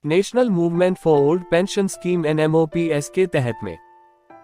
National movement for old pension scheme NMOPS के तहत में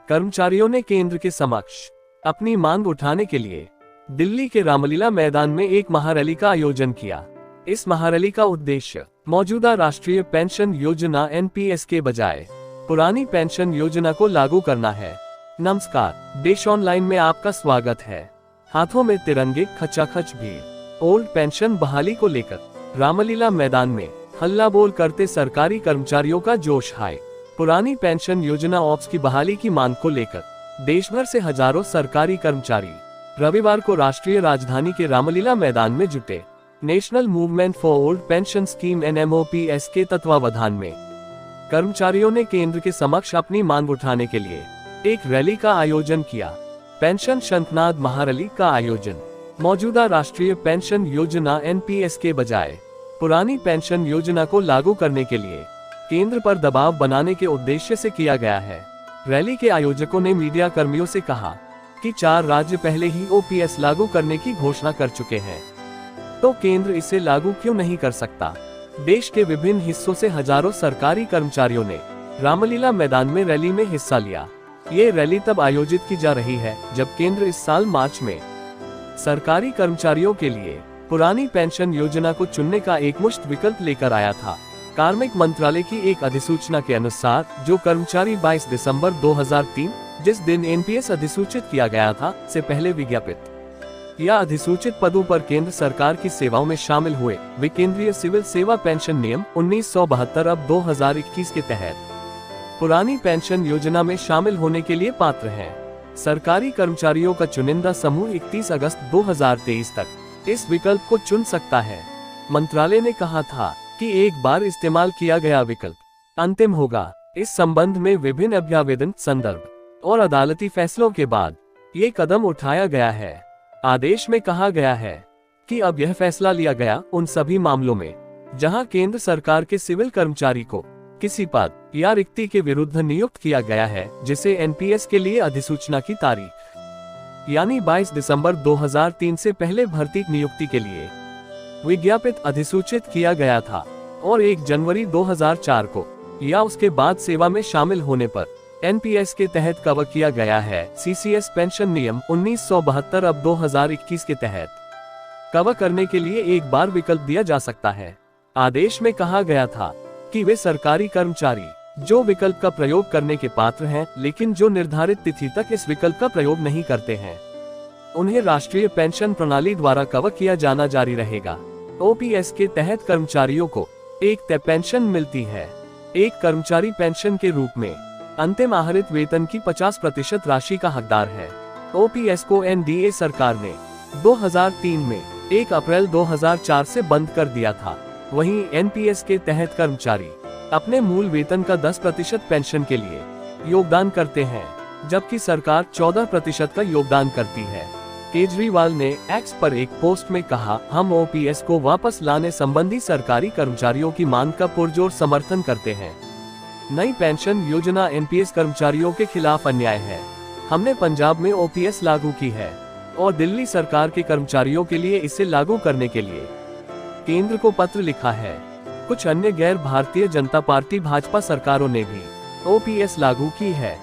कर्मचारियों ने केंद्र के समक्ष अपनी मांग उठाने के लिए दिल्ली के रामलीला मैदान में एक महारैली का आयोजन किया। इस महारैली का उद्देश्य मौजूदा राष्ट्रीय पेंशन योजना NPS के बजाय पुरानी पेंशन योजना को लागू करना है। नमस्कार, देश ऑनलाइन में आपका स्वागत है। हाथों में तिरंगे, खचाखच भीड़। ओल्ड पेंशन बहाली को लेकर रामलीला मैदान में हल्ला बोल करते सरकारी कर्मचारियों का जोश हाय। पुरानी पेंशन योजना ऑप्स की बहाली की मांग को लेकर देश भर से हजारों सरकारी कर्मचारी रविवार को राष्ट्रीय राजधानी के रामलीला मैदान में जुटे। National movement for old pension scheme NMOPS के तत्वावधान में कर्मचारियों ने केंद्र के समक्ष अपनी मांग उठाने के लिए एक रैली का आयोजन किया। पेंशन शंखनाद महारैली का आयोजन मौजूदा राष्ट्रीय पेंशन योजना NPS के बजाय पुरानी पेंशन योजना को लागू करने के लिए केंद्र पर दबाव बनाने के उद्देश्य से किया गया है। रैली के आयोजकों ने मीडिया कर्मियों से कहा कि 4 राज्य पहले ही OPS लागू करने की घोषणा कर चुके हैं, तो केंद्र इसे लागू क्यों नहीं कर सकता। देश के विभिन्न हिस्सों से हजारों सरकारी कर्मचारियों ने रामलीला मैदान में रैली में हिस्सा लिया। ये रैली तब आयोजित की जा रही है जब केंद्र इस साल मार्च में सरकारी कर्मचारियों के लिए पुरानी पेंशन योजना को चुनने का एकमुश्त विकल्प लेकर आया था। कार्मिक मंत्रालय की एक अधिसूचना के अनुसार जो कर्मचारी 22 दिसंबर 2003 जिस दिन NPS अधिसूचित किया गया था से पहले विज्ञापित या अधिसूचित पदों पर केंद्र सरकार की सेवाओं में शामिल हुए, वे केंद्रीय सिविल सेवा पेंशन नियम 1972 अब 2021 के तहत पुरानी पेंशन योजना में शामिल होने के लिए पात्र हैं। सरकारी कर्मचारियों का चुनिंदा समूह 31 अगस्त 2023 तक इस विकल्प को चुन सकता है। मंत्रालय ने कहा था कि एक बार इस्तेमाल किया गया विकल्प अंतिम होगा। इस संबंध में विभिन्न अभ्यावेदन, संदर्भ और अदालती फैसलों के बाद ये कदम उठाया गया है। आदेश में कहा गया है कि अब यह फैसला लिया गया उन सभी मामलों में जहां केंद्र सरकार के सिविल कर्मचारी को किसी पद या रिक्ति के विरुद्ध नियुक्त किया गया है जिसे NPS के लिए अधिसूचना की तारीख यानी 22 दिसंबर 2003 से पहले भर्ती नियुक्ति के लिए विज्ञापित अधिसूचित किया गया था और 1 जनवरी 2004 को या उसके बाद सेवा में शामिल होने पर NPS के तहत कवर किया गया है। CCS पेंशन नियम 1972 अब 2021 के तहत कवर करने के लिए एक बार विकल्प दिया जा सकता है। आदेश में कहा गया था कि वे सरकारी कर्मचारी जो विकल्प का प्रयोग करने के पात्र हैं लेकिन जो निर्धारित तिथि तक इस विकल्प का प्रयोग नहीं करते हैं, उन्हें राष्ट्रीय पेंशन प्रणाली द्वारा कवर किया जाना जारी रहेगा। OPS के तहत कर्मचारियों को एक तय पेंशन मिलती है। एक कर्मचारी पेंशन के रूप में अंतिम आहरित वेतन की 50% राशि का हकदार है। OPS को NDA सरकार ने 2003 में 1 अप्रैल 2004 से बंद कर दिया था। वहीं NPS के तहत कर्मचारी अपने मूल वेतन का 10% पेंशन के लिए योगदान करते हैं, जबकि सरकार 14% का योगदान करती है। केजरीवाल ने X पर एक पोस्ट में कहा, हम OPS को वापस लाने संबंधी सरकारी कर्मचारियों की मांग का पुरजोर समर्थन करते हैं। नई पेंशन योजना NPS कर्मचारियों के खिलाफ अन्याय है। हमने पंजाब में OPS लागू की है और दिल्ली सरकार के कर्मचारियों के लिए इसे लागू करने के लिए केंद्र को पत्र लिखा है। कुछ अन्य गैर भारतीय जनता पार्टी भाजपा सरकारों ने भी OPS लागू की है।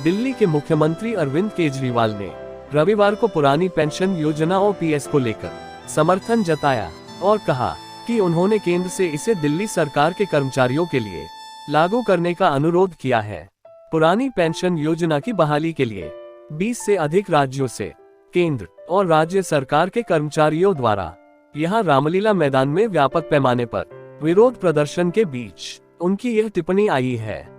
दिल्ली के मुख्यमंत्री अरविंद केजरीवाल ने रविवार को पुरानी पेंशन योजना OPS को लेकर समर्थन जताया और कहा कि उन्होंने केंद्र से इसे दिल्ली सरकार के कर्मचारियों के लिए लागू करने का अनुरोध किया है। पुरानी पेंशन योजना की बहाली के लिए 20 से अधिक राज्यों से केंद्र और राज्य सरकार के कर्मचारियों द्वारा यहां रामलीला मैदान में व्यापक पैमाने पर विरोध प्रदर्शन के बीच उनकी यह टिप्पणी आई है।